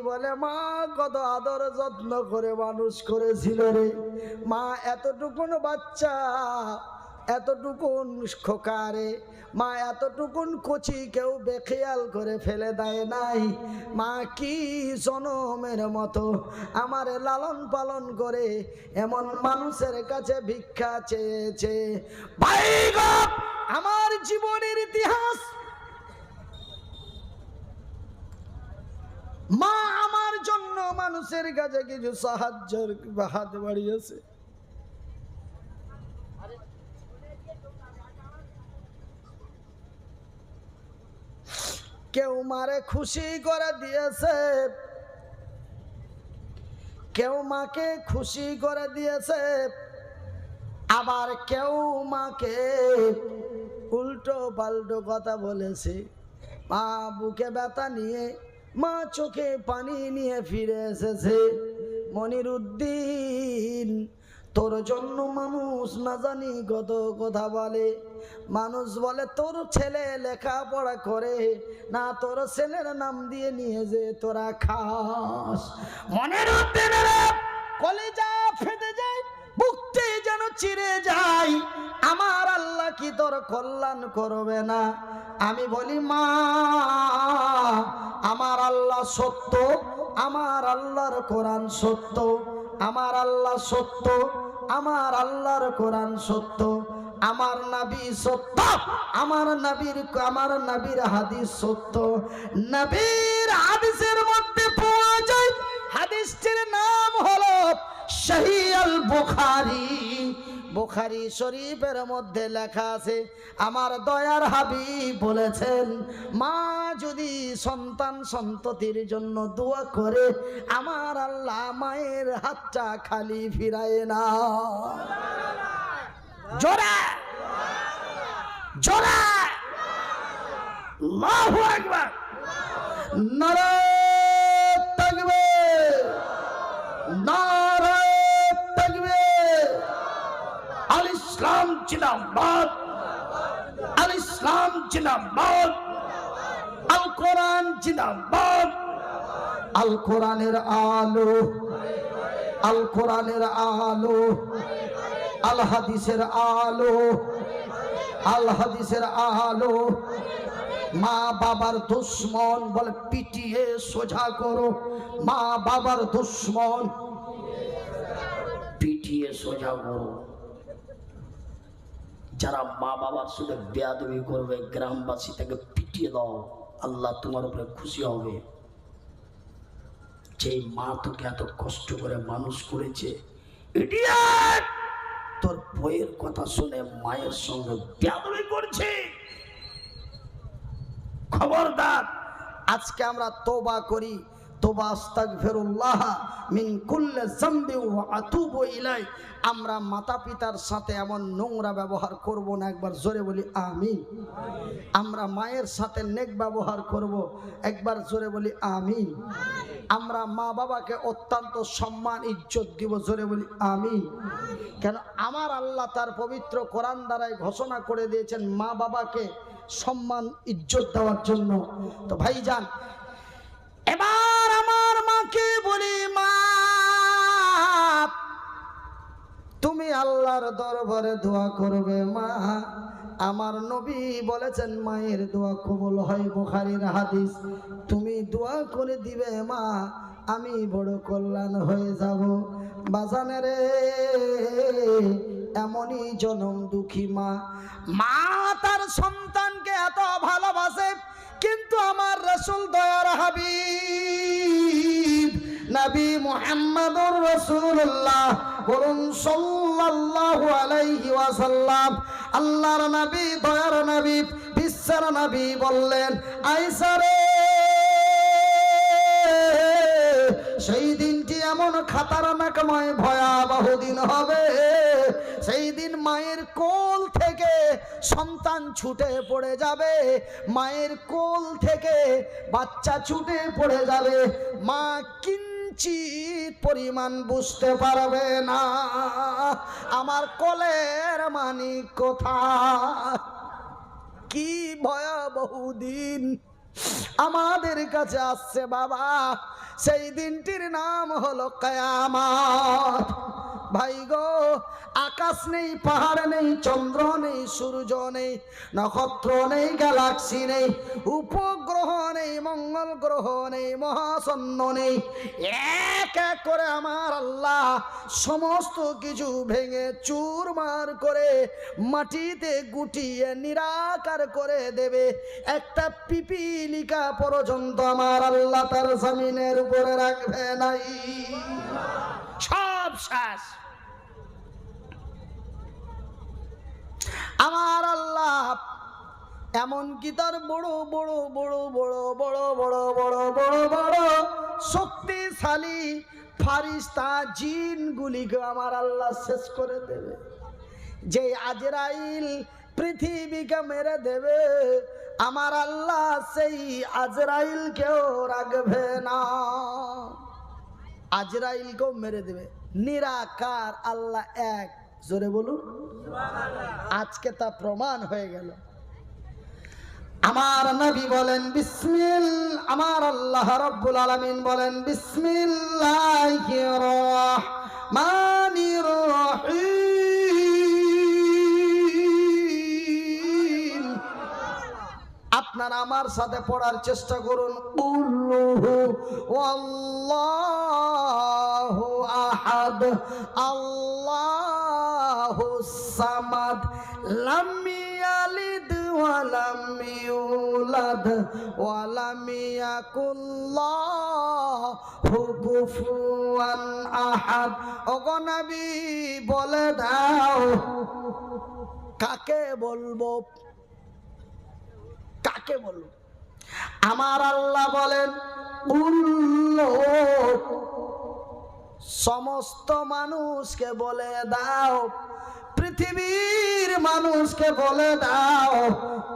বলে মা কত আদর যত্ন করে মানুষ করেছিল রে মা, এতটুকুন বাচ্চা, এতটুকুন খোকারে মা, এতটুকুন কচি কেউ বেখেয়াল করে ফেলে দেয় নাই। মা কি জনমের মতো আমারে লালন পালন করে এমন মানুষের কাছে ভিক্ষা চেয়েছে। ভাই গো, আমার জীবনের ইতিহাস, মা আমার জন্য মানুষের কাছে কিছু সাহায্যের হাত বাড়িয়েছে। কেউ মারে খুশি করে দিয়েছে, কেউ মাকে খুশি করে দিয়েছে, আবার কেউ মাকে উল্টো পাল্টো কথা বলেছে। মা বুকে ব্যথা নিয়ে, মা চোখে পানি নিয়ে ফিরে এসেছে। মনিরুদ্দিন, তোর জন্য মানুষ না জানি কত কথা বলে। মানুষ বলে তোর ছেলে লেখাপড়া করে না, তোর ছেলের নাম দিয়ে নিয়ে যে তোরা খাস। মনিরুদ্দিনের কলিজা ফেটে যায়, বুকটি যেন চিরে যায়। আমার আল্লাহ কি তোর কল্যাণ করবে না? আমি বলি মা, আমার আল্লাহ সত্য, আমার আল্লাহর কোরআন সত্য, আমার আল্লাহ সত্য, আমার আল্লাহর কোরআন সত্য, আমার নবী সত্য, আমার নবীর হাদিস সত্য। নবীর হাদিসের মধ্যে পাওয়া যায়, হাদিসটির নাম হলো সহিহ আল বুখারী। বুখারী শরীফের মধ্যে লেখা আছে, আমার দয়ার হাবিব বলেছেন, মা যদি সন্তান সন্ততির জন্য দোয়া করে, আমার আল্লাহ মায়ের হাতটা খালি ফিরায় না। জোরে জোরে আল্লাহু আকবার, নারে তাকবীর, নারে তাকবীর। আল ইসলাম জিন্দাবাদ, আল ইসলাম জিন্দাবাদ, আল কোরআন জিন্দাবাদ। আল কোরআনের আলো, আল কোরআনের আলো, আল হাদিসের আলো, আল হাদিসের আলো। মা বাবার দুশ্মন বলে পিটিয়ে সোজা করো, মা বাবার দুশ্মন পিটিয়ে সোজা করো। যারা মা বাবার সাথে বেয়াদবি করবে, গ্রামবাসী তাকে পিটিয়ে দাও, আল্লাহ তোমার উপরে খুশি হবে। যে মা তোকে এত কষ্ট করে মানুষ করেছে, ইডিয়েট, তোর বইয়ের কথা শুনে মায়ের সঙ্গে বেয়াদবি করছে, খবরদার। আজকে আমরা তওবা করি, তওবা আস্তাগফিরুল্লাহ মিন কুল্লি যামবি ওয়া আতুবু ইলাই। আমরা মাতা পিতার সাথে এমন নোংরা ব্যবহার করব না, একবার জোরে বলি আমিন। আমরা মায়ের সাথে নেক ব্যবহার করব, একবার জোরে বলি আমিন। আমরা মা বাবাকে অত্যন্ত সম্মান ইজ্জত দিব, জোরে বলি আমিন। কেন আমার আল্লাহ তার পবিত্র কোরআন দ্বারাই ঘোষণা করে দিয়েছেন মা বাবাকে সম্মান ইজ্জত দেওয়ার জন্য। তো ভাইজান, এবার আমার মাকে বলি, মা তুমি আল্লাহর দরবারে দোয়া করবে। মা, আমার নবী বলেছেন মায়ের দোয়া কবুল হয়, বুখারীর হাদিস। তুমি দোয়া করে দিবে মা, আমি বড় কল্যাণ হয়ে যাব। বাজানে রে, এমনই জনম দুঃখী মা। মা তার সন্তানকে এত ভালোবাসে, কিন্তু আমার রাসূল দয়ার হাবিব নবী মুহাম্মদুর রাসূলুল্লাহ বলুন সাল্লাল্লাহু আলাইহি ওয়াসাল্লাম, আল্লাহর নবী, দয়ার নবী, বিশ্বের নবী বললেন, আয়েশা রে, সেই দিনটি এমন খাতারনাকময় ভয়াবহ দিন হবে, সেই দিন মায়ের কোল থেকে সন্তান ছুটে পড়ে যাবে, মায়ের কোল থেকে বাচ্চা ছুটে পড়ে যাবে, মা কিঞ্চিত পরিমাণ বুঝতে পারবে না আমার কোলের মানিক কোথায়। কি ভয়াবহ দিন, আমাদের কাছে আসছে বাবা। সেই দিনটির নাম হলো কিয়ামত। ভাই গো, আকাশ নেই, পাহাড় নেই, চন্দ্র নেই, সূর্য নেই, নক্ষত্র নেই, গ্যালাক্সি নেই, উপগ্রহ নেই, মঙ্গল গ্রহ নেই, মহাশূন্য নেই। এক এক করে আমার আল্লাহ সমস্ত কিছু ভেঙে চুরমার করে মাটিতে গুটিয়ে নিরাকার করে দেবে। একটা পিপিলিকা পর্যন্ত আমার আল্লাহ তার জমিনের উপরে রাখবে নাই। সব শেষ। আমার আল্লাহ এমনকি তার বড় বড় বড় বড় বড় বড় বড় বড় বড় শক্তিশালী ফারিস্তা জিনগুলিকে আমার আল্লাহ শেষ করে দেবে। যে আজরাইল পৃথিবীকে মেরে দেবে, আমার আল্লাহ সেই আজরাইলকেও রাখবে না। আজরাইলকেও মেরে দেবে। নিরাকার আল্লাহ এক। জোরে বলুন আজকে তা প্রমাণ হয়ে গেল। আমার নবী বলেন বিসমিল্লাহ, আমার আল্লাহ রাব্বুল আলামিন বলেন বিসমিল্লাহির রহমানির রহিম। আপনারা আমার সাথে পড়ার চেষ্টা করুন। কুল্লুহু ওয়াল্লাহু আহাদ আল্লাহুস সামাদ লাম ইয়ালিদ ওয়া লাম ইউলাদ ওয়া লাম ইয়াকুল লাহু কুফুয়ান আহাদ। ওগো নবী বলে দাও, কাকে বলবো, কাকে বলবো? আমার আল্লাহ বলেন সমস্ত মানুষকে বলে দাও, পৃথিবীর মানুষকে বলে দাও,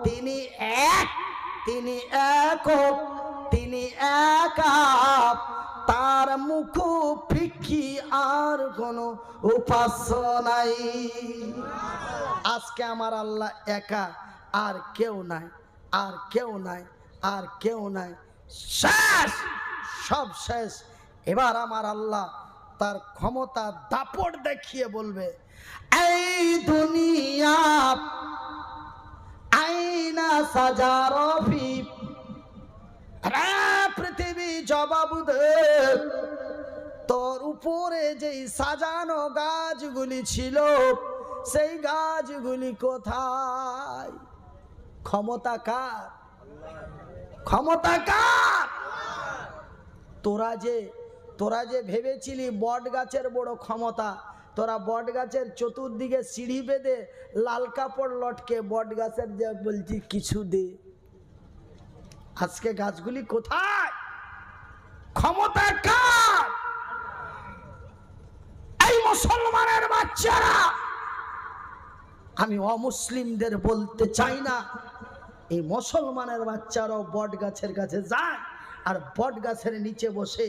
তিনি এক, তিনি একক, তিনি একা, তার মুখ ফিকি আর কোনো উপাস্য নাই। আজকে আমার আল্লাহ একা, আর কেউ নাই, আর কেউ নাই, আর কেউ নাই। শেষ, সব শেষ। এবার আমার আল্লাহ তার ক্ষমতা দাপট দেখিয়ে বলবে, এই দুনিয়া আইনা সাজারফি, পৃথিবী জবাব দে, তোর উপরে যেই সাজানো গাছগুলি ছিল সেই গাছগুলি কোথায়? ক্ষমতা কার? ক্ষমতা কার? তোরা যে ভেবেছিলি বট গাছের বড় ক্ষমতা, তোরা বট গাছের চতুর্দিকে সিঁড়ি বেঁধে লাল কাপড় লটকে বট গাছের যে বলছি কিছু দে। আজকে গাছগুলি কোথায়? ক্ষমতা কার? এই মুসলমানের বাচ্চারা, আমি অমুসলিমদের বলতে চাই না, এই মুসলমানের বাচ্চারাও বট গাছের কাছে যায় আর বট গাছের নিচে বসে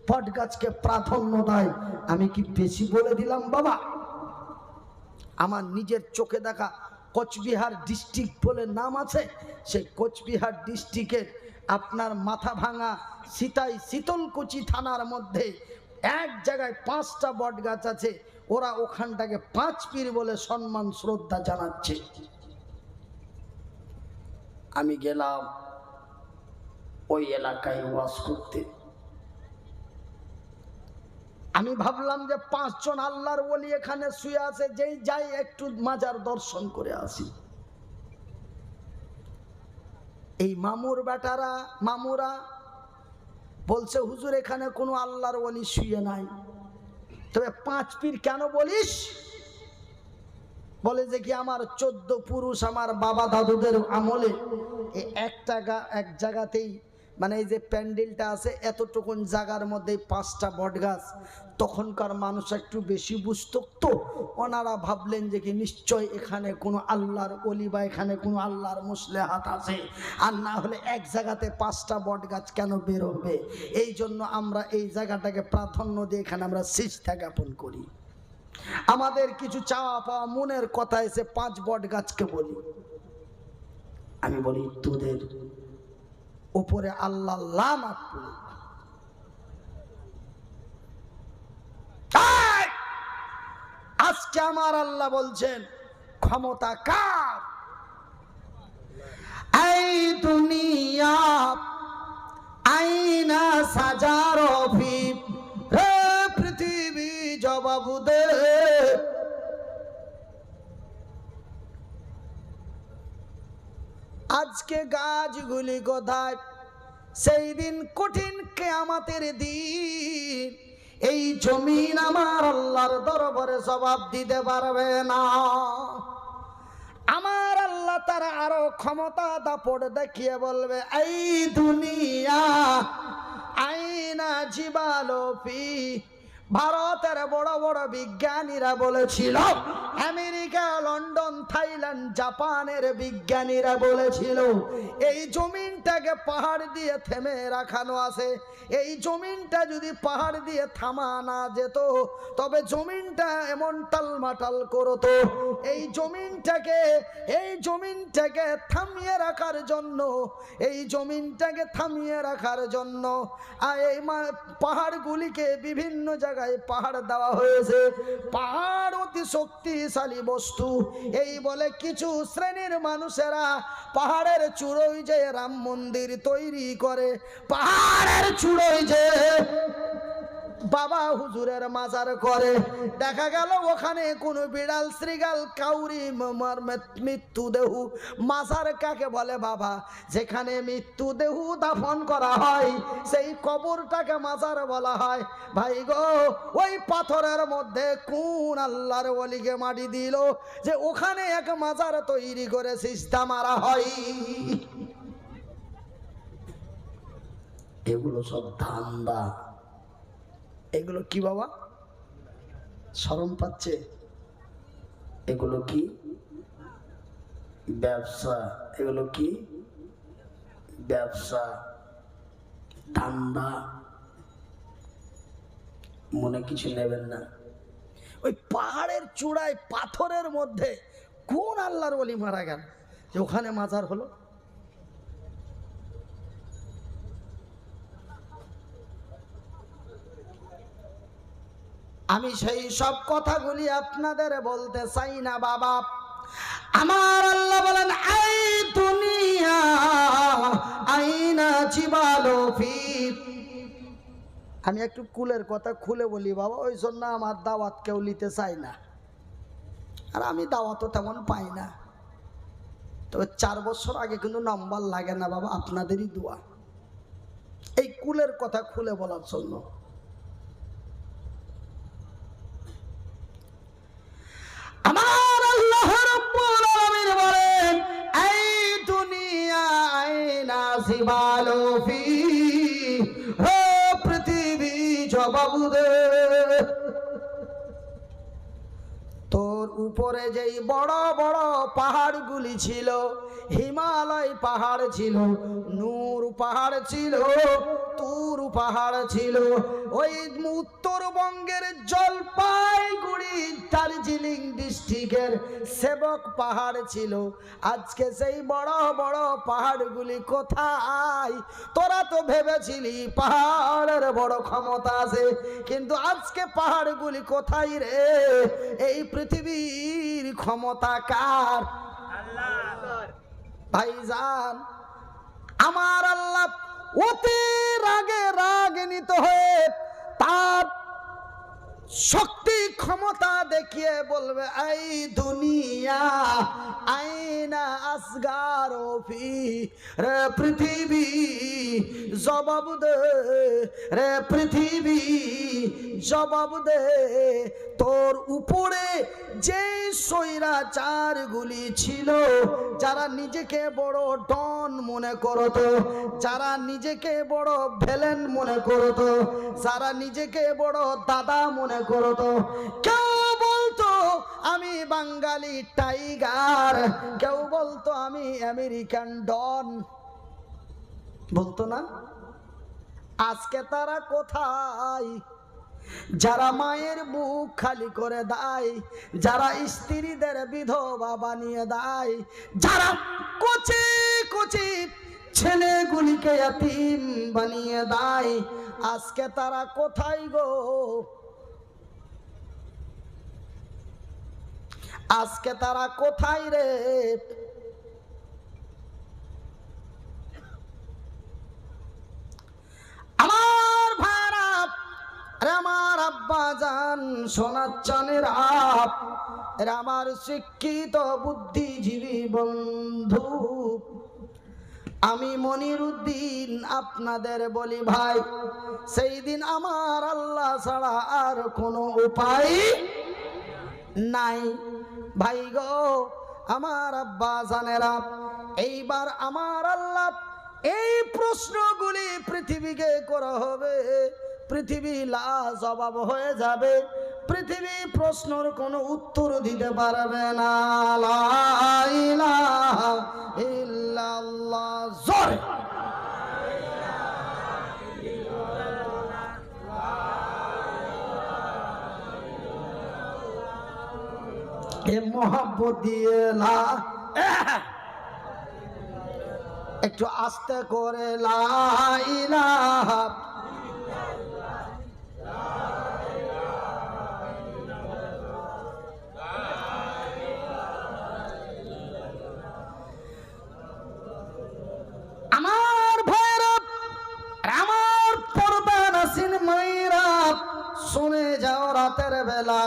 বট গাছকে প্রাধান্য দেয়। আমি কি বেশি বলে দিলাম বাবা? আমার নিজের চোখে দেখা কোচবিহার ডিস্ট্রিক্ট বলে নাম আছে, সেই কোচবিহার ডিস্ট্রিক্টের আপনার মাথা ভাঙা সিতাই শীতলকুচি থানার মধ্যে এক জায়গায় 5টা বট গাছ আছে। ওরা ওখানটাকে 5 পীর বলে সম্মান শ্রদ্ধা জানাচ্ছে। আমি গেলাম ওই এলাকায় ওয়াজ করতে। আমি ভাবলাম যে 5 জন আল্লাহর ওলি এখানে শুয়ে আছে, যেই যাই একটু মাজার দর্শন করে আসি। এই মামুরা বলছে হুজুর এখানে কোনো আল্লাহর ওলি শুয়ে নাই। তবে 5 পীর কেন বলিস? বলে যে কি আমার 14 পুরুষ আমার বাবা দাদুদের আমলে এক জায়গাতেই, মানে এই যে প্যান্ডেলটা আছে এতটুকুন জায়গার মধ্যে 5টা বট গাছ। তখনকার মানুষ একটু বেশি বুঝতো, তো ওনারা ভাবলেন যে কি নিশ্চয় এখানে কোনো আল্লাহর ওলি বা এখানে কোনো আল্লাহর মুসলেহাত আছে, আর না হলে এক জায়গাতে 5টা বট গাছ কেন বের হবে। এই জন্য আমরা এই জায়গাটাকে প্রাধান্য দিয়ে এখানে আমরা সিজদা জ্ঞাপন করি। আমাদের কিছু চাওয়া পাওয়া মনের কথা এসে 5 বট গাছকে বলি। আমি বলি তোদের উপরে আল্লাহ লানত পড়ুক। আজকে আমার আল্লাহ বলছেন ক্ষমতা কার? এই দুনিয়া আইনা সাজার ফি, হে পৃথিবী জবাব দে। আজকে গাছগুলি কোথায়? সেই দিন কঠিন কিয়ামতের দিন এই জমিন আমার আল্লাহর দরবারে জবাব দিতে পারবে না। আমার আল্লাহ তার আরো ক্ষমতা দাপট দেখিয়ে বলবে, এই দুনিয়া আইনা জিবালো ফি। ভারতের বড় বড় বিজ্ঞানীরা বলেছিল, আমেরিকা, লন্ডন, থাইল্যান্ড, জাপানের বিজ্ঞানীরা বলেছিল এই জমিনটাকে পাহাড় দিয়ে থেমে রাখানো আছে। এই জমিনটা যদি পাহাড় দিয়ে থামা না যেত তবে জমিনটা এমন টালমাটাল করতো। এই জমিনটাকে থামিয়ে রাখার জন্য, এই জমিনটাকে থামিয়ে রাখার জন্য এই পাহাড়গুলিকে বিভিন্ন জায়গায় পাহাড় দেওয়া হয়েছে। পাহাড় অতি শক্তিশালী বস্তু। এই বলে কিছু শ্রেণীর মানুষেরা পাহাড়ের চূড়োয় যে রাম মন্দির তৈরি করে, পাহাড়ের চূড়োয় যে বাবা হুজুরের মাজার করে। দেখা গেল ওখানে কোনো বিড়াল, শ্রীগাল, কাউরি মৃত্যুদেহ মাজার কাকে বলে বাবা? যেখানে মৃত্যুদেহ দাফন করা হয় সেই কবরটাকে মাজার বলা হয়। ভাই গো, ওই পাথরের মধ্যে কোন আল্লাহর ওলিকে মাটি দিল যে ওখানে এক মাজার তৈরি করে সিজদা মারা হয়? এগুলো সব ধান্দা। এগুলো কি বাবা? শরম পাচ্ছে? এগুলো কি ব্যবসা? এগুলো কি ব্যবসা? ধান্দা। মনে কিছু নেবেন না। ওই পাহাড়ের চূড়ায় পাথরের মধ্যে কোন আল্লাহর ওলি মারা গেল যে ওখানে মাজার হলো? আমি সেই সব কথাগুলি আপনাদের বলতে চাই না বাবা। আমার আল্লাহ বলেন, এই দুনিয়া আইনা জিবালো ফি। আমি একটু কুলের কথা খুলে বলি বাবা, ওই জন্য আমার দাওয়াত কেউ নিতে চাই না, আর আমি দাওয়াতও তেমন পাই না। তবে 4 বছর আগে কিন্তু নাম্বার লাগে না বাবা, আপনাদেরই দোয়া। এই কুলের কথা খুলে বলার জন্য আমার আল্লাহ রাব্বুল আলামিন বলেন, এই দুনিয়া আইনা জিবালো ফি, হে পৃথিবী জবাব দে। তোর উপরে যেই বড় বড় পাহাড়গুলি ছিল, হিমালয় পাহাড় ছিল, নূর পাহাড় ছিল, তুর পাহাড় ছিল, ওই উত্তরবঙ্গের জলপাইগুড়ি দার্জিলিং ডিস্ট্রিক্টের সেবক পাহাড় ছিল। আজকে সেই বড় বড় পাহাড়গুলি কোথায়? তোরা তো ভেবেছিলি পাহাড়ের বড় ক্ষমতা আছে, কিন্তু আজকে পাহাড়গুলি কোথায় রে? এই পৃথিবীর ক্ষমতা কার? আল্লাহর। ভাইজান, আমার আল্লাহ অতি রাগান্বিত হয়ে তার শক্তি ক্ষমতা দেখিয়ে বলবে, এই দুনিয়া আইনা আসগারো ফি, রে পৃথিবী জবাব দে, রে পৃথিবী জবাব দে। তোর উপরে যে স্বৈরাচারগুলি ছিল, যারা নিজেকে বড় ডন মনে করতো, যারা নিজেকে বড় ভিলেন মনে করতো, যারা নিজেকে বড় দাদা মনে করতো, কেউ বলতো আমি বাঙালি টাইগার, কেউ বলতো আমি আমেরিকান ডন, বলতো না? আজকে তারা কোথায়? যারা মায়ের বুক খালি করে দেয়, যারা স্ত্রীদের বিধবা বানিয়ে দেয়, যারা কচি কচি ছেলেগুলিকে ইয়াতীম বানিয়ে দেয়। আজকে তারা কোথায় গো? আজকে তারা কোথায় রে? আমার ভাইরা, আমার আব্বা জান, সোনার চানের আপ, আমার শিক্ষিত বুদ্ধিজীবী বন্ধু, আমি মনিরুদ্দিন আপনাদের বলি ভাই, সেই দিন আমার আল্লাহ ছাড়া আর কোনো উপায় নাই। ভাই গো, আমার আব্বা জানেরা, এইবার আমার আল্লাহ এই প্রশ্নগুলি পৃথিবীকে করা হবে। পৃথিবী লাজবাব হয়ে যাবে। পৃথিবী প্রশ্নের কোনো উত্তর দিতে পারবে না। লা ইলাহা ইল্লাল্লাহ। জোরে এ মোহাব্বত দিয়ে লা, একটু আস্তে করে লা ইলাহা। আমার ভাইরা, আমার পর্দা নাসিন মায়েরা, শুনে যাও রাতের বেলা।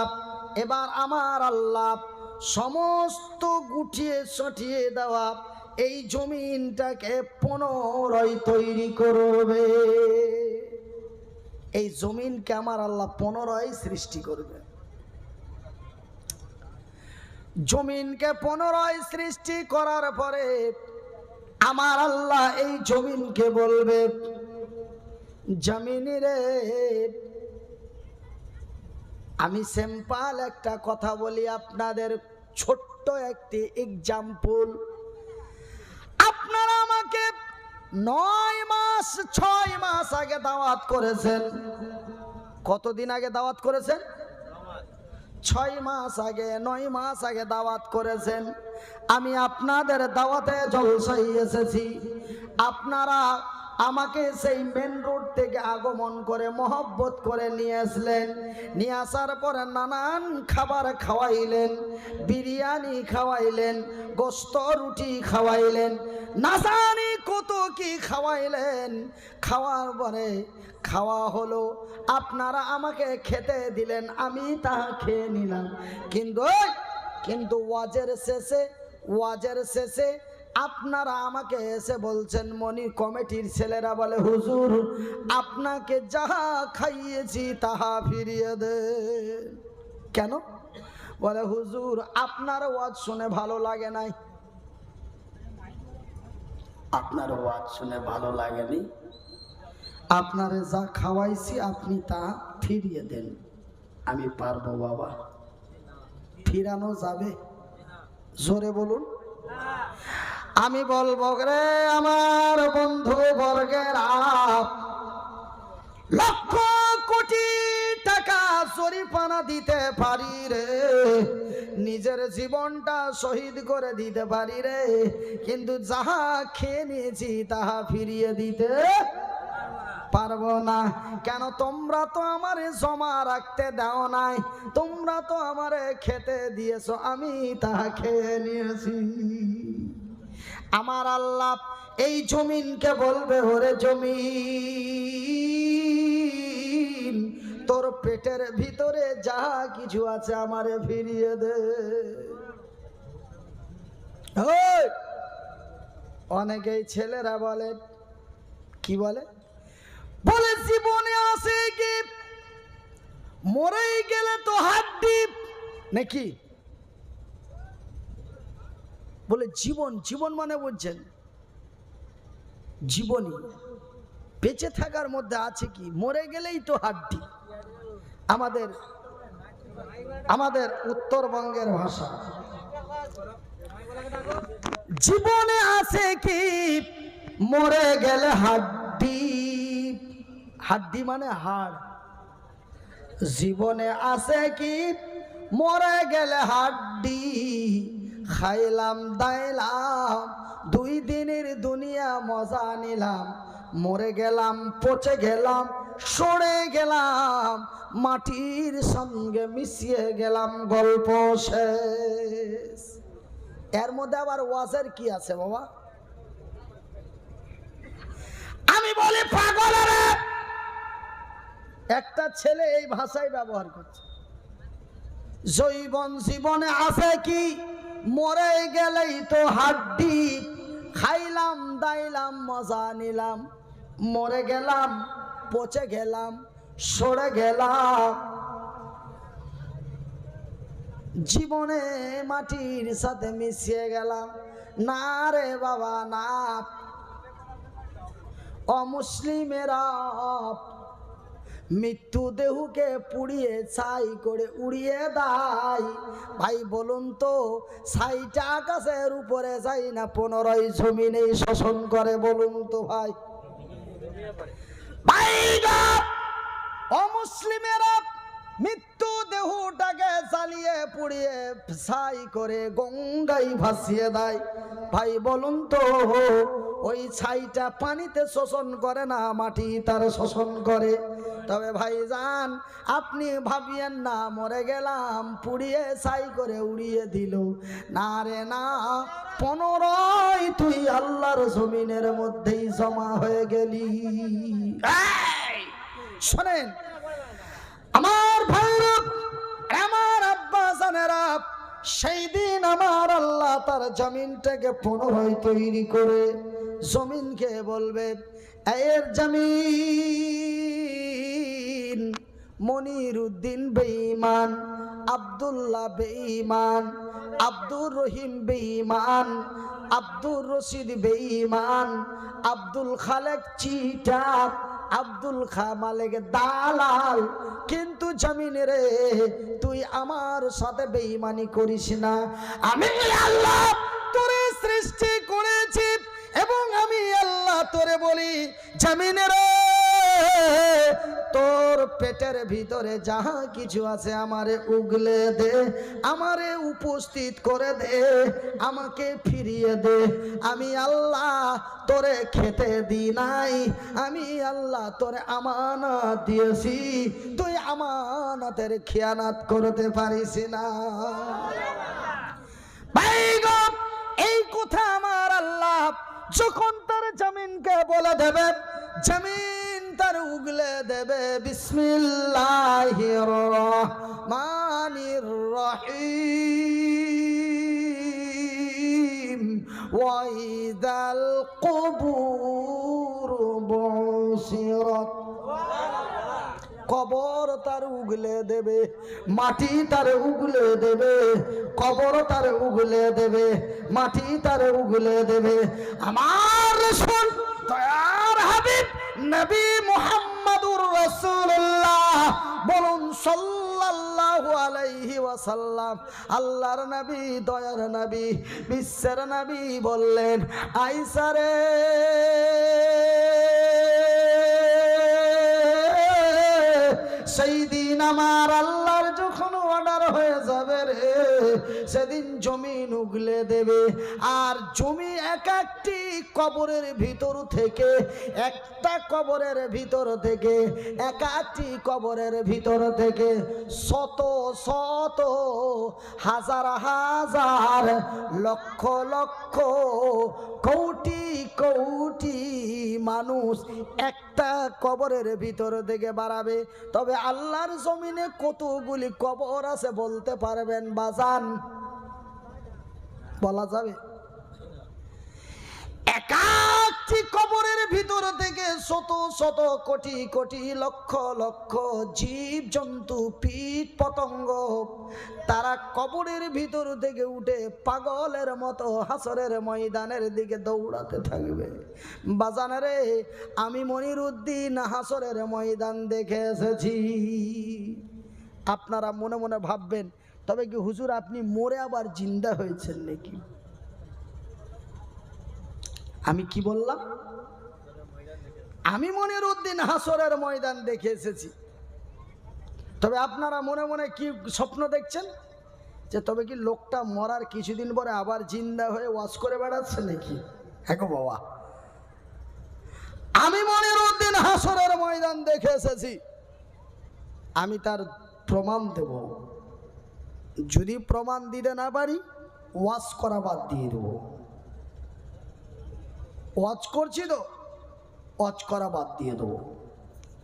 এবার আমার আল্লাহ সমস্ত গুটিয়ে সটিয়ে দেওয়া এই জমিনটাকে পুনরায় তৈরি করবে। এই জমিনকে আমার আল্লাহ পুনরায় সৃষ্টি করবে। জমিনকে পুনরায় সৃষ্টি করার পরে আমার আল্লাহ এই জমিনকে বলবে, জমিন রে, আমি সিম্পল একটা কথা বলি আপনাদের, ছোট্ট একটি এক্সাম্পল। আপনারা আমাকে 9 মাস 6 মাস আগে দাওয়াত করেছেন। কতদিন আগে দাওয়াত করেছেন? 6 মাস আগে, 9 মাস আগে দাওয়াত করেছেন। আমি আপনাদের দাওয়াতে জলসায় এসেছি। আপনারা আমাকে সেই মেন রোড থেকে আগমন করে মহব্বত করে নিয়ে আসলেন। নিয়ে আসার পরে নানান খাবার খাওয়াইলেন, বিরিয়ানি খাওয়াইলেন, গোস্ত রুটি খাওয়াইলেন, না জানি কত কি খাওয়াইলেন। খাওয়ার পরে খাওয়া হলো, আপনারা আমাকে খেতে দিলেন, আমি তা খেয়ে নিলাম। কিন্তু ওয়াজের শেষে আপনারা আমাকে এসে বলছেন, মনি কমিটির ছেলেরা বলে, হুজুর আপনাকে যাহা খাইয়েছি তাহা ফিরিয়ে দেন। কেন? বলে হুজুর আপনার ওয়াজ শুনে ভালো লাগে নাই। আপনার ওয়াজ শুনে ভালো লাগেনি, আপনারে যা খাওয়াইছি আপনি তা ফিরিয়ে দেন। আমি পারবো বাবা? ফিরানো যাবে? জোরে বলুন। আমি বলবো রে আমার বন্ধু বর্গের, লক্ষ কোটি টাকা জরিমানা দিতে পারি রে, নিজের জীবনটা শহীদ করে দিতে পারি রে, কিন্তু যাহা খেয়ে নিয়েছি তাহা ফিরিয়ে দিতে পারবো না। কেন? তোমরা তো আমারে জমা রাখতে দাও নাই, তোমরা তো আমারে খেতে দিয়েছো, আমি তাহা খেয়ে নিয়েছি। আমার আল্লাহ এই জমিনকে বলবে, ওরে জমিন, তোর পেটের ভিতরে যা কিছু আছে আমারে ফিরিয়ে দে। অনেকেই ছেলেরা বলে, কি বলে? বলে জীবনে আছে কি, মরেই গেলে তো হাড্ডি নাকি? বলে জীবন মানে বুঝছেন জীবনী, বেঁচে থাকার মধ্যে আছে কি? মরে গেলেই তো হাড্ডি। আমাদের উত্তরবঙ্গের ভাষা, জীবনে আছে কি, মরে গেলে হাড্ডি। হাড্ডি মানে হাড়। জীবনে আছে কি, মরে গেলে হাড্ডি। খাইলাম দাইলাম 2 দিনের দুনিয়া মজা নিলাম, মরে গেলাম, পচে গেলাম, সরে গেলাম, মাটির সঙ্গে মিশিয়ে গেলাম, গল্প শেষ। এর মধ্যে আবার ওয়াজের কি আছে বাবা? আমি বলি পাগলেরা, একটা ছেলে এই ভাষাই ব্যবহার করছে। জৈবন জীবনে আছে কি? মরে গেলেই তো হাড্ডি, খাইলাম দাইলাম মজা নিলাম, মরে গেলাম, পচে গেলাম, সরে গেলাম, জীবনে মাটির সাথে মিশিয়ে গেলাম। না রে বাবা না, অমুসলিমেরা মৃত্যু দেহকে পুড়িয়ে ছাই করে উড়িয়ে দেয়। ভাই বলুন তো, ছাইটা আকাশের উপরে যায় না 15 জমিনে শোষণ করে? বলুন তো ভাই। অমুসলিমেরা মৃত্যু দেহটাকে জ্বালিয়ে পুড়িয়ে ছাই করে গঙ্গায় ভাসিয়ে দেয়। ভাই বলুন তো, ওই ছাইটা পানিতে শোষণ করে না, মাটি তার শোষণ করে? তবে ভাইজান আপনি ভাবিয়েন না মরে গেলাম, পুড়িয়ে ছাই করে উড়িয়ে দিল। না রে না, 15 তুই আল্লাহর জমিনের মধ্যেই জমা হয়ে গেলি। শোনেন আমার ভাইরা, আমার আব্বা জানেরা, সেই দিন আমার আল্লাহ তার জমিনটাকে পুনরায় তৈরি করে জমিনকে বলবে, এর জমিন মনিরুদ্দিন বেঈমান, আব্দুল্লাহ বেঈমান, আব্দুর রহিম বেঈমান, আব্দুর রশিদ বেঈমান, আব্দুল খালেক চিটার, আব্দুল খামালেক দালাল, কিন্তু জমিন রে তুই আমার সাথে বেঈমানি করিস না। আমি আল্লাহ তোরে সৃষ্টি করেছি এবং আমি আল্লাহ তোরে বলি, জমিন রে তোর পেটের ভিতরে যাহা কিছু আছে আমারে উগলে দে, আমারে উপস্থিত করে দে, আমাকে ফিরিয়ে দে। আমি আল্লাহ তোরে খেতে দি নাই, আমি আল্লাহ তোরে আমানত দিয়েছি, তুই আমানতের খেয়ানত করতে পারিস না। ভাই গো, এই কথা আমার আল্লাহ যখন তার জমিনকে বলে দেবে, জমিন তার উগলে দেবে, বিসমিল্লাহির রহমানির রহিম, ওয়া ইযাল কুবুর বুসিরাত। কবর তার উগলে দেবে, মাটি তার উগলে দেবে, কবর তার উগলে দেবে, মাটি তার উগলে দেবে। আমার রাসূল দয়ার হাবিব নবী মুহাম্মদুর রাসূলুল্লাহ বলুন সাল্লাল্লাহু আলাইহি ওয়াসাল্লাম, আল্লাহর নবী, দয়ার নবী, বিশ্বের নবী বললেন, আয়েশা রে সেই দিন আমার আল্লাহর যখন অর্ডার হয়ে যাবে রে, সেদিন জমিন উগলে দেবে। আর জমি এক একটি কবরের ভিতর থেকে, একটা কবরের ভিতর থেকে, এক একটি কবরের ভিতর থেকে শত শত, হাজার হাজার, লক্ষ লক্ষ, কোটি কোটি মানুষ একটা কবরের ভিতর থেকে বাড়াবে। তবে আল্লাহর জমিনে কতগুলি কবর আছে বলতে পারবেন বাজান? বলা যাবে? একাধিক কবরের ভিতর থেকে শত শত, কোটি কোটি, লক্ষ লক্ষ জীব জন্তু, কীট পতঙ্গ, তারা কবরের ভিতর থেকে উঠে পাগলের মতো হাসরের ময়দানের দিকে দৌড়াতে থাকবে। বাজানেরে, আমি মনিরুদ্দিন হাসরের ময়দান দেখে এসেছি। আপনারা মনে মনে ভাববেন, তবে কি হুজুর আপনি মরে আবার জিন্দা হয়েছেন নাকি? আমি কি বললাম? আমি মনিরুদ্দিন হাসরের ময়দান দেখে এসেছি। তবে আপনারা মনে মনে কি স্বপ্ন দেখছেন? যে তবে কি লোকটা মরার কিছুদিন পরে আবার জিন্দা হয়ে ওয়াজ করে বেড়াচ্ছে নাকি? হ্যাঁ গো বাবা, আমি মনিরউদ্দিন হাসরের ময়দান দেখে এসেছি, আমি তার প্রমাণ দেব। যদি প্রমাণ দিতে না পারি ওয়াজ করা বাদ দিয়ে দেব। ওয়াজ করছি তো, ওয়াজ করা বাদ দিয়ে দেবো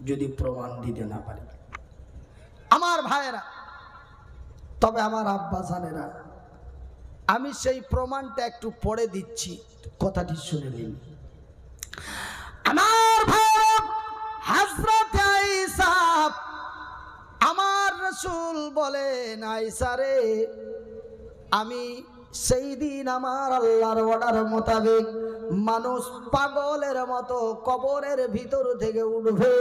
যদি প্রমাণ দিতে না পারি। আমার ভাইয়েরা, তবে আমার আব্বা জানেরা, আমি সেই প্রমাণটা একটু পড়ে দিচ্ছি, কথাটি শুনে নিন। আমার ভাইয়েরা, হযরত আয়েশা, আমার রাসূল বলেন, আয়েশা রে, আমি সেই দিন আমার আল্লাহর অর্ডার মোতাবেক মানুষ পাগলের মতো কবরের ভিতর থেকে উঠবে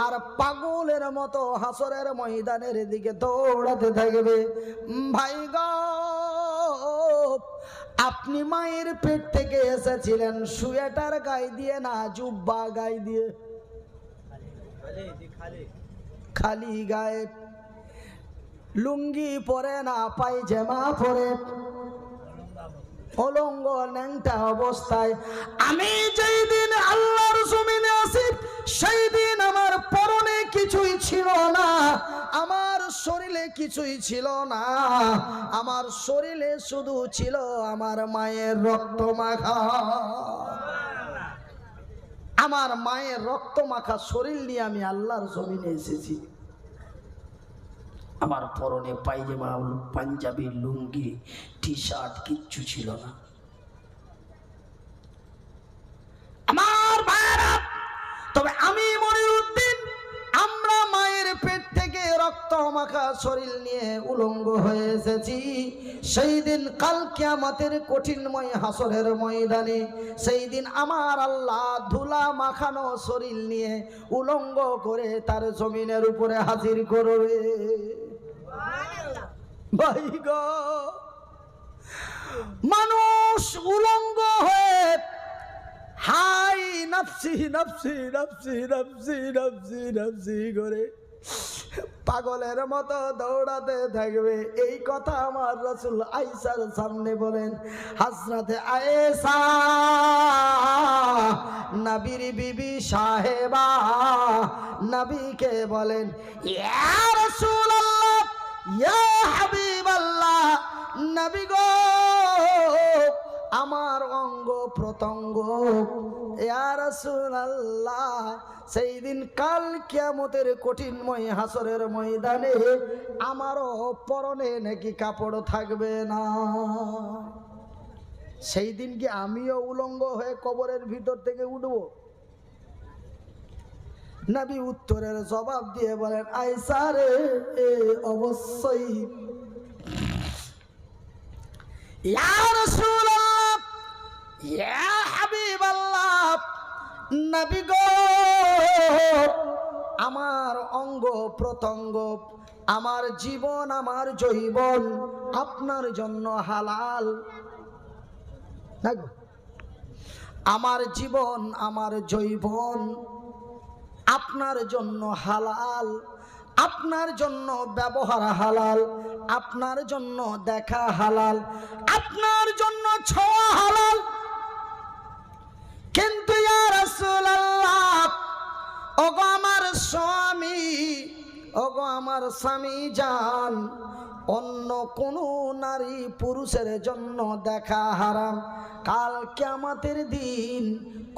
আর পাগলের মতো হাসরের ময়দানের দিকে দৌড়াতে থাকবে। ভাই গো, আপনি মায়ের পেট থেকে এসেছিলেন সোয়েটার গায়ে দিয়ে না জুব্বা গায়ে দিয়ে? খালি গায়ে, লুঙ্গি পরে না, পায়জামা পরে, অলঙ্গ ন্যাংটা অবস্থায়। আমি যেই দিন আল্লাহর জমিনে আছি সেই দিন আমার পরনে কিছুই ছিল না, আমার শরীরে কিছুই ছিল না, আমার শরীরে শুধু ছিল আমার মায়ের রক্ত মাখা। আমার মায়ের রক্ত মাখা শরীর নিয়ে আমি আল্লাহর জমিনে এসেছি। আমার পরনে পায়জামা, পাঞ্জাবি, লুঙ্গি, টি শার্ট কিচ্ছু ছিল না। আমার ভাইরা, তবে আমি মনিরউদ্দিন, আমরা মায়ের পেট থেকে রক্ত মাখা শরীর নিয়ে উলঙ্গ হয়ে এসেছি। সেই দিন কাল কিয়ামতের কঠিনময় হাসরের ময়দানে, সেই দিন আমার আল্লাহ ধুলা মাখানো শরীর নিয়ে উলঙ্গ করে তার জমিনের উপরে হাজির করবে। ভাই গো, মানুষ উলঙ্গ হয়ে হাই নফসি নফসি নফসি নফসি নফসি নফসি করে পাগলের মতো দৌড়াতে থাকবে। এই কথা আমার রাসূল আয়েশার সামনে বলেন। হযরতে আয়েশা নবীর বিবি সাহেবা নবীকে বলেন, ইয়া রাসূলুল্লাহ, ইয়া হাবিবাল্লাহ, নবী গো, আমার অঙ্গ প্রত্যঙ্গ, ইয়া রাসূলুল্লাহ, সেই দিন কাল কিয়ামতের কঠিনময় হাসরের ময়দানে আমারও পরনে নাকি কাপড় থাকবে না। সেই দিন কি আমিও উলঙ্গ হয়ে কবরের ভিতর থেকে উঠবো? নবী উত্তরের জবাব দিয়ে বলেন, আয়েশা রে, অবশ্যই। ইয়া রাসূলুল্লাহ, ইয়া হাবিবাল্লাহ, নবী গো, আমার অঙ্গ প্রত্যঙ্গ, আমার জীবন, আমার জৈবন আপনার জন্য হালাল। আমার জীবন, আমার জৈবন আপনার জন্য হালাল, আপনার জন্য ব্যবহার হালাল, আপনার জন্য দেখা হালাল, আপনার জন্য ছোঁয়া হালাল। কিন্তু ইয়া রাসূলুল্লাহ, ওগো আমার স্বামী, ওগো আমার স্বামী জান, অন্য কোন নারী পুরুষের জন্য দেখা হারাম। কাল কিয়ামতের দিন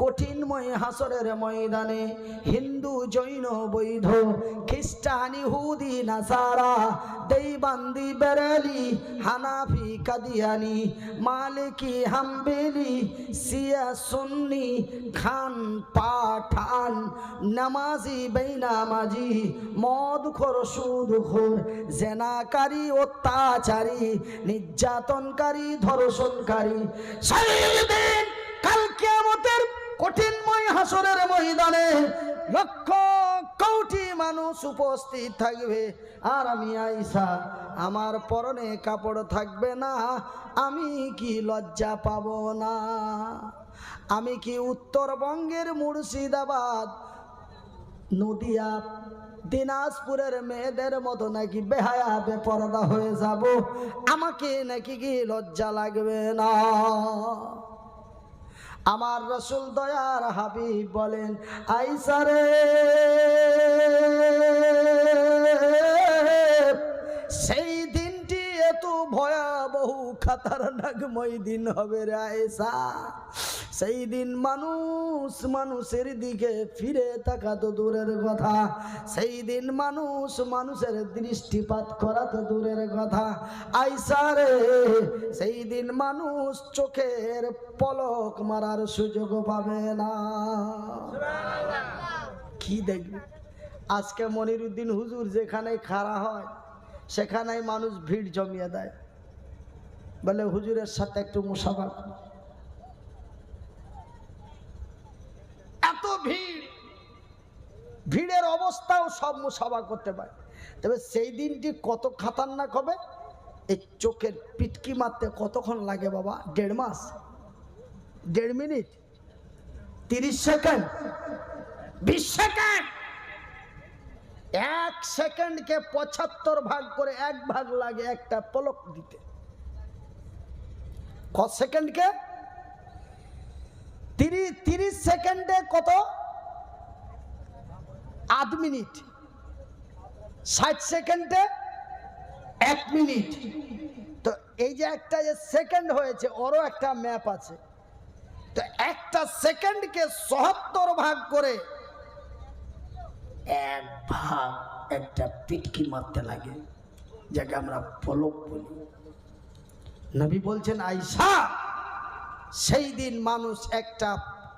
কঠিনময় হাসরের ময়দানে হিন্দু, জৈন, বৌদ্ধ, খ্রিস্টান, ইহুদি, নাসারা, দেওবন্দি, বেরেলি, হানাফি, কাদিয়ানি, মালিকি, হাম্বলি, শিয়া, সুন্নি, খান, পাঠান, নামাজি, বেনামাজি, মদখোর, সুদখোর, জেনাকারী, অত্যাচারী, নির্যাতনকারী, ধর্ষণকারী, সেদিন কাল কিয়ামতের কঠিনময় হাসরের ময়দানে লক্ষ কোটি মানুষ উপস্থিত থাকবে। আর আমি আয়েশা, আমার পরনে কাপড় থাকবে না। আমি কি লজ্জা পাব না? আমি কি উত্তরবঙ্গের মুর্শিদাবাদ, নদিয়া, দিনাজপুরের মেয়েদের মতো নাকি বেহায়া বেপরদা হয়ে যাব, আমাকে নাকি কি লজ্জা লাগবে না? আমার রাসূল দয়ার হাবিব বলেন, আয়েশা রে, সেই দিনটি এত ভয়াবহ খাতারনাকময় দিন হবে রে আয়েশা। সেই দিন মানুষ মানুষের দিকে ফিরে তাকাতো দূরের কথা, সেই দিন মানুষ মানুষের দৃষ্টিপাত করা তো দূরের কথা। আয়েশা রে, সেই দিন মানুষ চোখের পলক মারার সুযোগ পাবে না। কি দেখবে আজকে মনিরুদ্দিন হুজুর যেখানে খাড়া হয় সেখানেই মানুষ ভিড় জমিয়ে দেয়, বলে হুজুরের সাথে একটু মুসাফা। এত ভিড়, ভিড়ের অবস্থাও সব মুসাফা করতে পারে। তবে সেই দিনটি কত খাতারনাক হবে, এই চোখের পিটকি মারতে কতক্ষণ লাগে বাবা? 1.5 মাস, 1.5 মিনিট, 30 সেকেন্ড, 20 সেকেন্ড। 1 সেকেন্ডকে 75 ভাগ করে 1 ভাগ লাগে একটা পলক দিতে। কত সেকেন্ডকে? 30 সেকেন্ডে কত? 8 মিনিট। 60 সেকেন্ডে 1 মিনিট। তো এই যে একটা যে সেকেন্ড হয়েছে, ওরও একটা ম্যাপ আছে। তো একটা সেকেন্ডকে ৭৭ ভাগ করে 1 ভাগ একটা পিটকি মারতে লাগে, যাকে আমরা পলক বলি। নবী বলছেন, আয়েশা, সেই দিন মানুষ একটা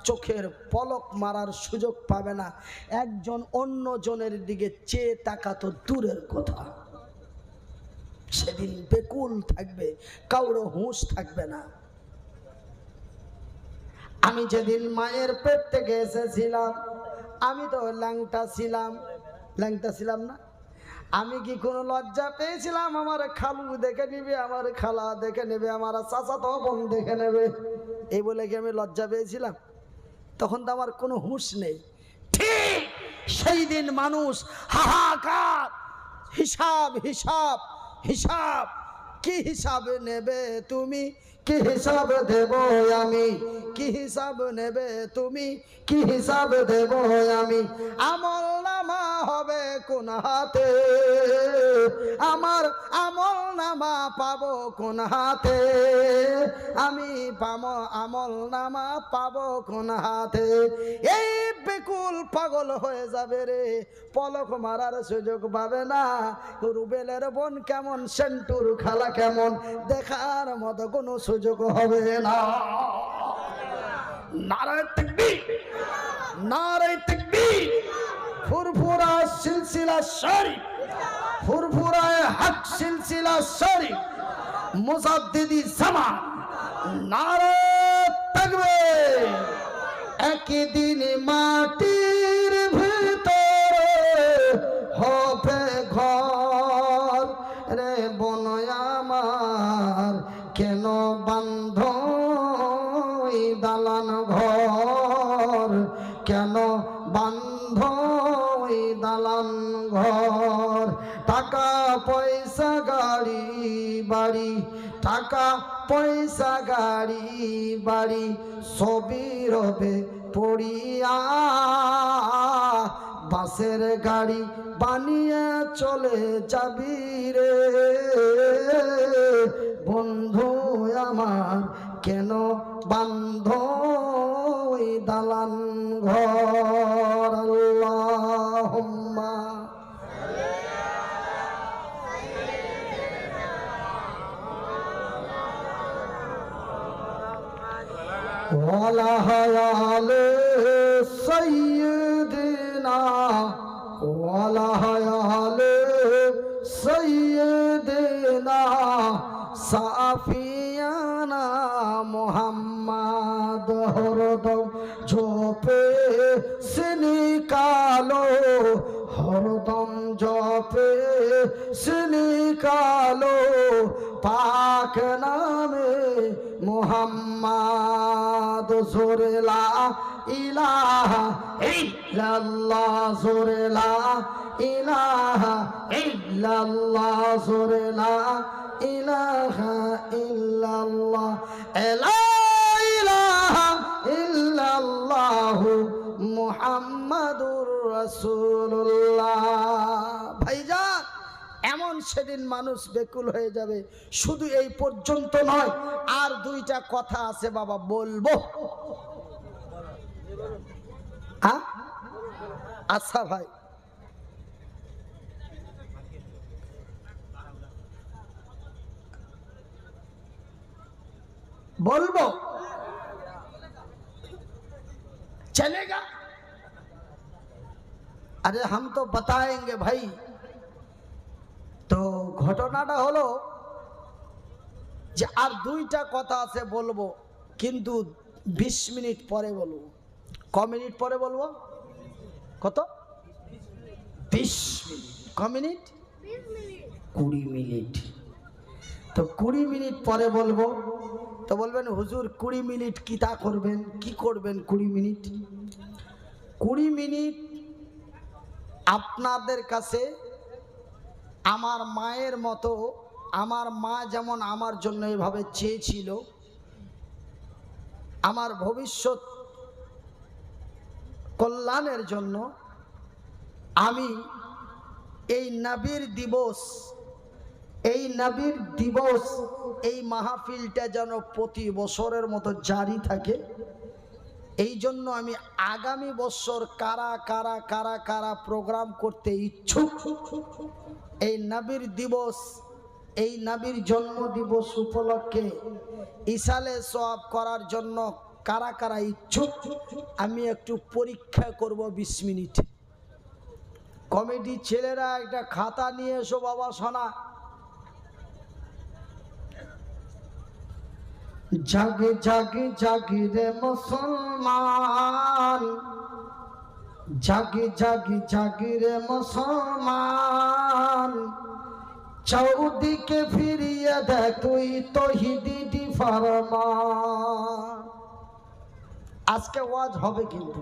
চোখের পলক মারার সুযোগ পাবে না, একজন অন্য জনের দিকে চেয়ে তাকাতো দূরের কথা। সেদিন বেকুল থাকবে, কারো হুঁশ থাকবে না। আমি যেদিন মায়ের পেট থেকে এসেছিলাম, আমি তো ল্যাংটা ছিলাম না? আমি কি কোনো লজ্জা পেয়েছিলাম? আমার খালু দেখে নিবে, আমার খালা দেখে নেবে, আমার চাচাতো বোন দেখে নেবে, এই বলে কি আমি লজ্জা পেয়েছিলাম? তখন তো আমার কোনো হুঁশ নেই। ঠিক সেই দিন মানুষ হাহাকার, হিসাব হিসাব হিসাব। কি হিসাব নেবে তুমি, কি হিসাব দেব আমি? কি হিসাব নেবে তুমি, কি হিসাব দেব আমি? আমল নামা হবে কোন হাতে, আমার আমল নামা পাবো কোন হাতে? আমি পাবো আমল নামা পাবো কোন হাতে? এই বেকুল পাগল হয়ে যাবে রে, পলক মারার সুযোগ পাবে না। রুবেলের বোন কেমন, সেন্টুর খালা কেমন, দেখার মতো কোনো সুযোগ হবে না। নারায়ে তাকবীর, নারায়ে তাকবীর। ফুরফুরা সিলসিলা শরীফ, ফুরফুরায়ে হক সিলসিলা শরীফ, মুজাদ্দিদি জামান, নারায়ে তাকবীর। একদিন মাটির ভিতরে হবে ঘর রে বোন আমার, কেন বান্ধ দালান ঘর, কেন বান্ধ দালান ঘর? টাকা পয়সা গাড়ি বাড়ি, টাকা পয়সা গাড়ি বাড়ি সবই রবে পড়িয়া, বাসের গাড়ি বানিয়ে চলে যাবি রে বন্ধু আমার, কেন বান্ধ দালান ঘর? আল্লাহুম্মা ওয়ালা হায়ালে সাইয়্যিদিনা, ওয়ালা হায়ালে সাইয়্যিদিনা সাফিয়ানা মুহাম্মদ। হরদম ঝোপে সিনি কালো, হরদম জপে সিনি কালো, পাক নামে মুহাম্মদ। জোরে লা ইলাহা ইল্লাল্লাহ, জোরে লা ইলাহা ইল্লাল্লাহ জোরে লা ইলাহা ইল্লাল্লাহ লা ইলাহা ইল্লাল্লাহু মুহাম্মাদুর রাসূলুল্লাহ। ভাইজান, এমন সেদিন মানুষ বেকুল হয়ে যাবে। শুধু এই পর্যন্ত নয়, আর দুইটা কথা আছে বাবা, বলবো। আচ্ছা ভাই, बोलबो चलेगा? अरे हम तो बताएंगे भाई। तो घटनाटा हलो যে আর দুইটা কথা আছে বলবো, কিন্তু 20 মিনিট পরে বলবো। ক মিনিট পরে বলবো? কত? 20 মিনিট। ক মিনিট? 20 মিনিট। তো 20 মিনিট পরে বলবো। তো বলবেন হুজুর 20 মিনিট কি তা করবেন, কি করবেন 20 মিনিট? 20 মিনিট আপনাদের কাছে আমার মায়ের মতো, আমার মা যেমন আমার জন্য এভাবে চেয়েছিল, আমার ভবিষ্যৎ কল্যাণের জন্য আমি এই নবীর দিবস, এই নবীর দিবস, এই মাহফিলটা যেন প্রতি বছরের মতো জারি থাকে, এই জন্য আমি আগামী বছর কারা কারা কারা কারা প্রোগ্রাম করতে ইচ্ছুক, এই নবীর দিবস, এই নবীর জন্ম দিবস উপলক্ষে ইসালে সওয়াব করার জন্য কারা কারা ইচ্ছুক, আমি একটু পরীক্ষা করব 20 মিনিট। কমিটির ছেলেরা একটা খাতা নিয়ে এসো বাবা শোনা। জাগে জাগে জাগি রে মুসলমান, জাগে জাগে জাগি রে মুসলমান, চৌদিকে ফিরিয়ে দেখ তুই তৌহিদি ফরমান। আজকে ওয়াজ হবে কিন্তু,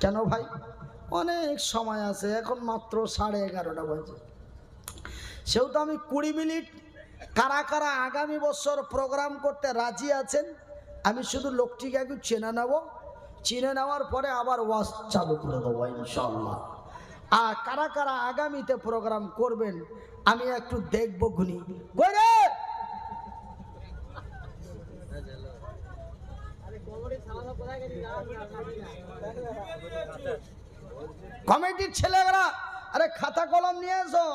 কেন ভাই? অনেক সময় আছে, এখন মাত্র 11:30 বাজে। সেহেতু আমি 20 মিনিট, কারা কারা আগামী বছর প্রোগ্রাম করতে রাজি আছেন, আমি শুধু লোকটিকে একটু চেনে নেব, চিনে নেওয়ার পরে আবার ওয়াজ চালু করে দেবো ইনশাআল্লাহ। আর কারা কারা আগামীতে প্রোগ্রাম করবেন আমি একটু দেখবো গুনি করে। কমিটির ছেলেরা আরে খাতা কলম নিয়ে এসো।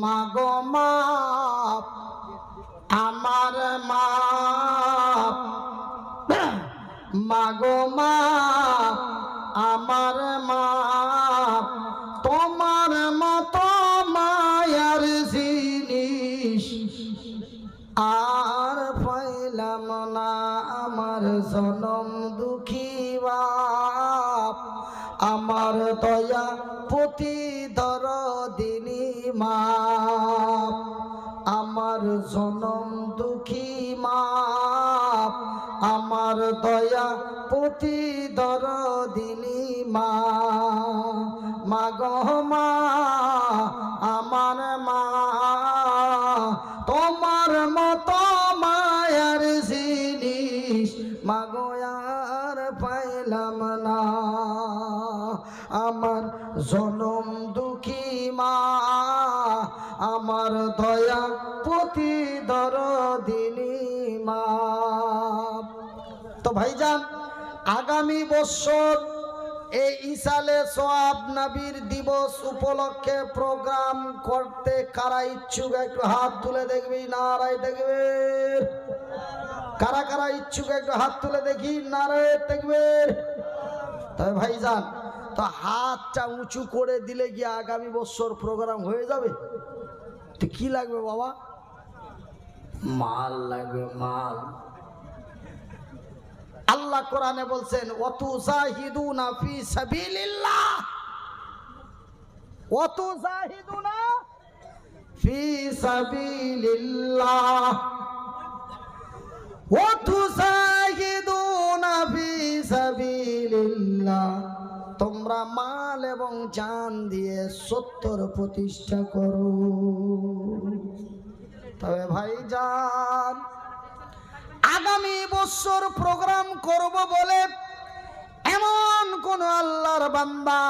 মাগো মাপ আমার মাপ, মাগো মাপ আমার মাপ, তোমার মতো মায়ার জিনিস আর পাইলাম না আমার জনম দুঃখী বাপ, আমার দয়া পতি দরদিনী মাপ, আমার জনম দুঃখী মাপ, আমার দয়া পতি দরদিনী মা, মাগো মা আমার মা, তোমার মতো মায়ার জিনিস মাগো আর পাইলাম না, আমার জনম দুঃখী মা, আমার দয়া পতি দরদিনী মা। তো ভাইজান, আগামী বছর এই ইসালে সওয়াব নবীর দিবস উপলক্ষে প্রোগ্রাম করতে কারা ইচ্ছুক একটু হাত তুলে দেখবি, নারায় দেখবে। কারা কারা ইচ্ছুক একটু হাত তুলে দেখি, নারায় দেখবে। তবে ভাইজান, তো হাতটা উঁচু করে দিলে গিয়ে আগামী বছর প্রোগ্রাম হয়ে যাবে। তো কি লাগবে বাবা? মাল লাগবে, মাল। আল্লাহ কোরআনে বলছেন ওয়াতুজাহিদুনা ফি সাবিলিল্লাহ, ওয়াতুজাহিদুনা ফি সাবিলিল্লাহ, ওয়াতুজাহিদুনা ফি মাল এবং জান দিয়ে 70 প্রতিষ্ঠা করো। তবে ভাইজান, আগামী বছর প্রোগ্রাম করব বলে এমন কোন আল্লাহর বান্দা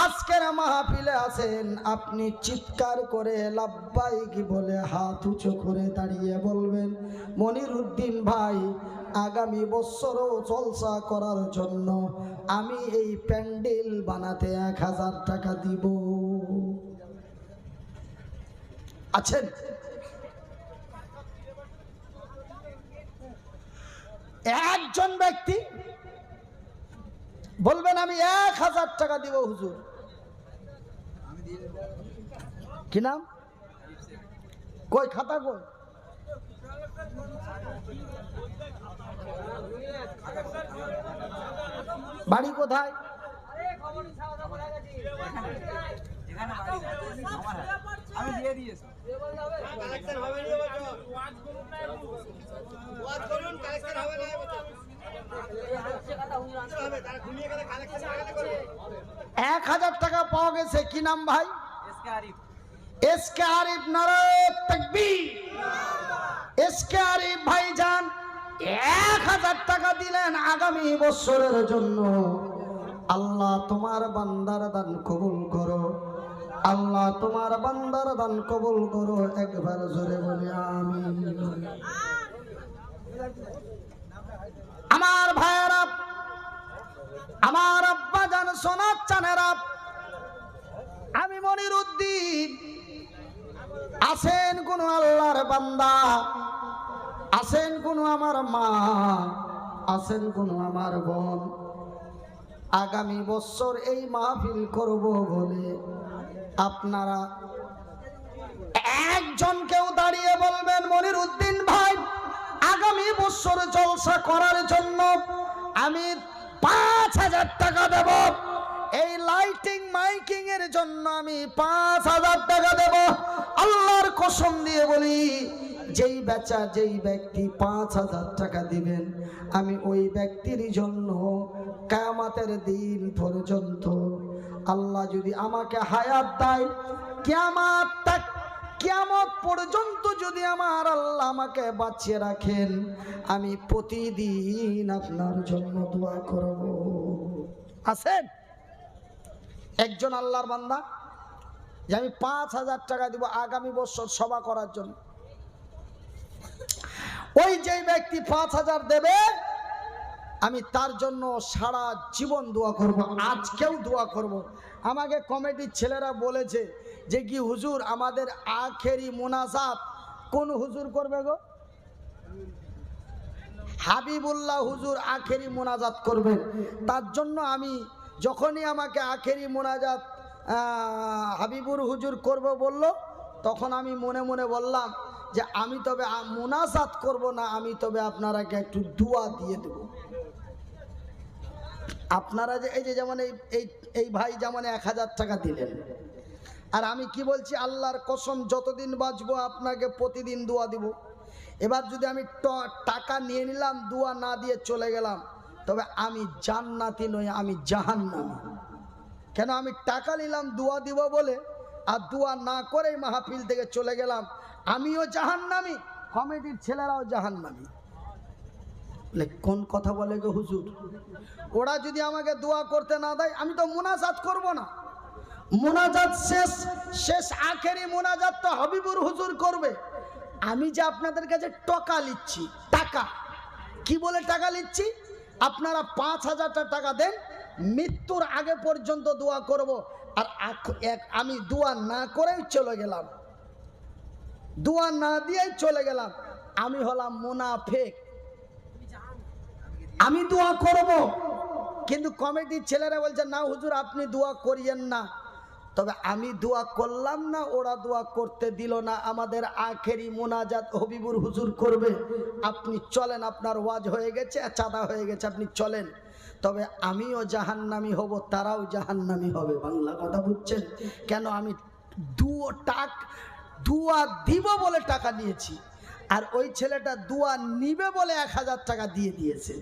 আজকের মাহফিলে আছেন, আপনি চিৎকার করে লাব্বাইক বলে হাত উঁচু করে দাঁড়িয়ে বলবেন, মনিরউদ্দিন ভাই, আগামী বছরও জলসা করার জন্য আমি এই প্যান্ডেল বানাতে 1000 টাকা দিব। আছেন? একজন ব্যক্তি বলবেন আমি 1000 টাকা দিব হুজুর। কি নাম? কই খাতা কই? বাড়ি কোথায়? আমি দিয়ে দিয়েছি। এক 1000 টাকা পাওয়া গেছে। কি নাম ভাই? এসকে আরিফ। নারায়ে তাকবীর। এসকে আরিফ ভাইজান 1000 টাকা দিলেন আগামী বছরের জন্য। আল্লাহ তোমার বান্দার দান কবুল করো, আল্লাহ তোমার বান্দার দান কবুল করো। একবার জোরে বলি আমিন। আমার ভাইয়েরা, আমার আব্বা জান, সোনার চানেরা, আমি মনিরউদ্দিন, আছেন কোন আল্লাহর বান্দা, আছেন কোন আমার মা, আছেন কোন আমার বোন, আগামী বছর এই মাহফিল করব বলে আপনারা একজন কেউ দাঁড়িয়ে বলবেন, মনিরউদ্দিন ভাই, আগামী বছর জলসা করার জন্য আমি 5000 টাকা দেব, এই লাইটিং মাইকিং এর জন্য আমি 5000 টাকা দেব। আল্লাহর কসম দিয়ে বলি, যেই ব্যক্তি 5000 টাকা দিবেন, আমি ওই ব্যক্তির জন্য কিয়ামতের দিন পর্যন্ত, আল্লাহ যদি আমাকে হায়াত দেয়, কিয়ামত পর্যন্ত যদি আমার আল্লাহ আমাকে বাঁচিয়ে রাখেন, আমি প্রতিদিন আপনার জন্য দোয়া করব। আছেন একজন আল্লাহর বান্দা যে আমি 5000 টাকা দিব আগামী বছর সভা করার জন্য? ওই যে ব্যক্তি 5000 দেবে, আমি তার জন্য সারা জীবন দোয়া করব, আজকেও দোয়া করব। আমাকে কমিটির ছেলেরা বলেছে যে কি হুজুর, আমাদের আখেরি মোনাজাত কোন হুজুর করবে গো? হাবিবুল্লাহ হুজুর আখেরি মোনাজাত করবেন। তার জন্য আমি যখনই আমাকে আখেরি মোনাজাত হাবিবুর হুজুর করব বলল, তখন আমি মনে মনে বললাম যে আমি তবে মোনাজাত করব না, আমি তবে আপনারাকে একটু দোয়া দিয়ে দেব। আপনারা যে এই যে যেমন এই ভাই যেমন 1000 টাকা দিলেন, আর আমি কি বলছি, আল্লাহর কসম যতদিন বাঁচবো আপনাকে প্রতিদিন দোয়া দিব। এবার যদি আমি টাকা নিয়ে নিলাম, দোয়া না দিয়ে চলে গেলাম, তবে আমি জান্নাতি নই, আমি জাহান্নামী। কেন? আমি টাকা নিলাম দোয়া দিব বলে, আর দোয়া না করেই মাহফিল থেকে চলে গেলাম, আমিও জাহান্নামী, কমিটির ছেলেরাও জাহান্নামী। কোন কথা বলে গো হুজুর? ওরা যদি আমাকে দোয়া করতে না দেয়, আমি তো মোনাজাত করব না। মোনাজাত শেষ আখেরি মোনাজাত তো হাবিবুর হুজুর করবে। আমি যে আপনাদের কাছে টাকা নিচ্ছি, টাকা কি বলে টাকা নিচ্ছি? আপনারা 5000 টাকা দেন, মৃত্যুর আগে পর্যন্ত দোয়া করব। আর আমি দোয়া না করেই চলে গেলাম, দোয়া না দিয়েই চলে গেলাম, আমি হলাম মুনাফিক। আমি দোয়া করব, কিন্তু কমিটির ছেলেরা বলছে না হুজুর আপনি দোয়া করিয়েন না। তবে আমি দোয়া করলাম না, ওরা দোয়া করতে দিল না। আমাদের আখেরি মোনাজাত হবিবুর হুজুর করবে, আপনি চলেন, আপনার ওয়াজ হয়ে গেছে, চাঁদা হয়ে গেছে, আপনি চলেন। তবে আমিও জাহান্নামী হব, তারাও জাহান্নামী হবে। বাংলা কথা বুঝছেন? কেন? আমি দোয়া দিব বলে টাকা নিয়েছি, আর ওই ছেলেটা দোয়া নিবে বলে 1000 টাকা দিয়ে দিয়েছে।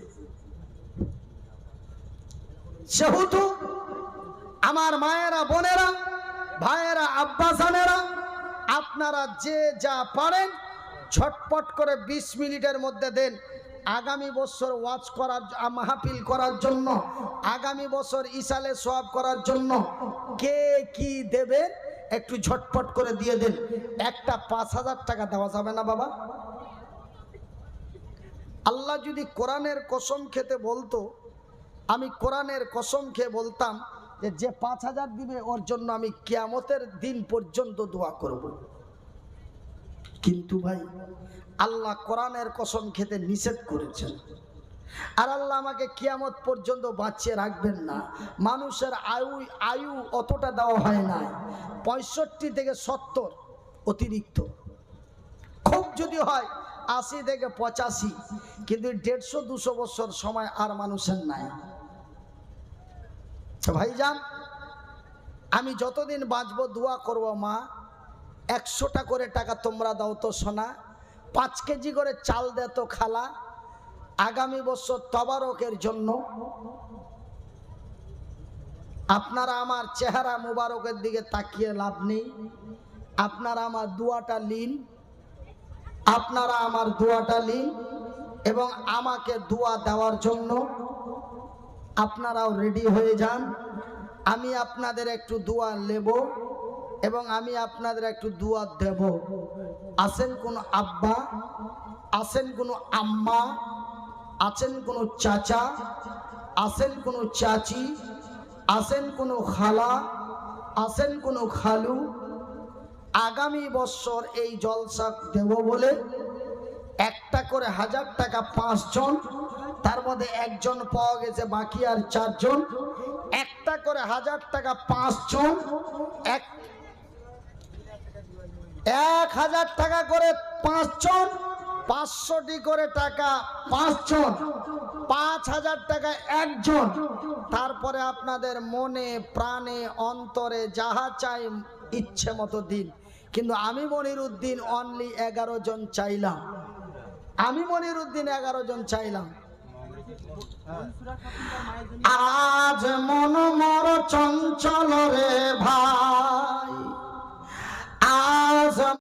সেহেতু আমার মায়েরা, বোনেরা, ভাইয়েরা, আব্বাসানেরা, আপনারা যে যা পারেন ঝটপট করে 20 মিনিটের মধ্যে দেন। আগামী বছর ওয়াজ করার, মাহফিল করার জন্য, আগামী বছর ইসালে সওয়াব করার জন্য কে কি দেবে একটু ঝটপট করে দিয়ে দেন। একটা 5000 টাকা দেওয়া যাবে না বাবা? আল্লাহ যদি কোরআনের কসম খেতে বলতো, আমি কোরআনের কসম খেয়ে বলতাম যে 5000 দিবে ওর জন্য আমি কিয়ামতের দিন পর্যন্ত দোয়া করব। কিন্তু ভাই আল্লাহ কোরআনের কসম খেতে নিষেধ করেছেন, আর আল্লাহ আমাকে কিয়ামত পর্যন্ত বাঁচিয়ে রাখবেন না। মানুষের আয়ু অতটা দেওয়া হয় না, 65 থেকে 70 অতিরিক্ত, খুব যদি হয় 80 থেকে 85, কিন্তু 150-200 বছর সময় আর মানুষের নাই। ভাইজান, আমি যতদিন বাঁচবো দোয়া করব, মা 100টা করে টাকা তোমরা দাও তো সোনা, 5 কেজি করে চাল দে তো খালা, আগামী বছর তবারকের জন্য। আপনারা আমার চেহারা মুবারকের দিকে তাকিয়ে লাভ নেই, আপনারা আমার দোয়াটা নিন, আপনারা আমার দোয়াটা নিন, এবং আমাকে দোয়া দেওয়ার জন্য আপনারাও রেডি হয়ে যান। আমি আপনাদের একটু দোয়া নেব এবং আমি আপনাদের একটু দোয়া দেব। আছেন কোনো আব্বা, আছেন কোনো আম্মা, আছেন কোনো চাচা, আছেন কোনো চাচি, আছেন কোনো খালা, আছেন কোনো খালু, আগামী বছর এই জলসা দেব বলে একটা করে 1000 টাকা 5 জন, তার মধ্যে একজন পাওয়া গেছে, বাকি আর 4 জন। একটা করে 1000 টাকা 5 জন, 1000 টাকা করে 5 জন, 500টি করে টাকা 5 জন, 5000 টাকা একজন। তারপরে আপনাদের মনে প্রাণে অন্তরে যাহা চাই ইচ্ছে মতো দিন। কিন্তু আমি মনিরউদ্দিন অনলি 11 জন চাইলাম, আমি মনিরউদ্দিন 11 জন চাইলাম। আজ মন মর চঞ্চল রে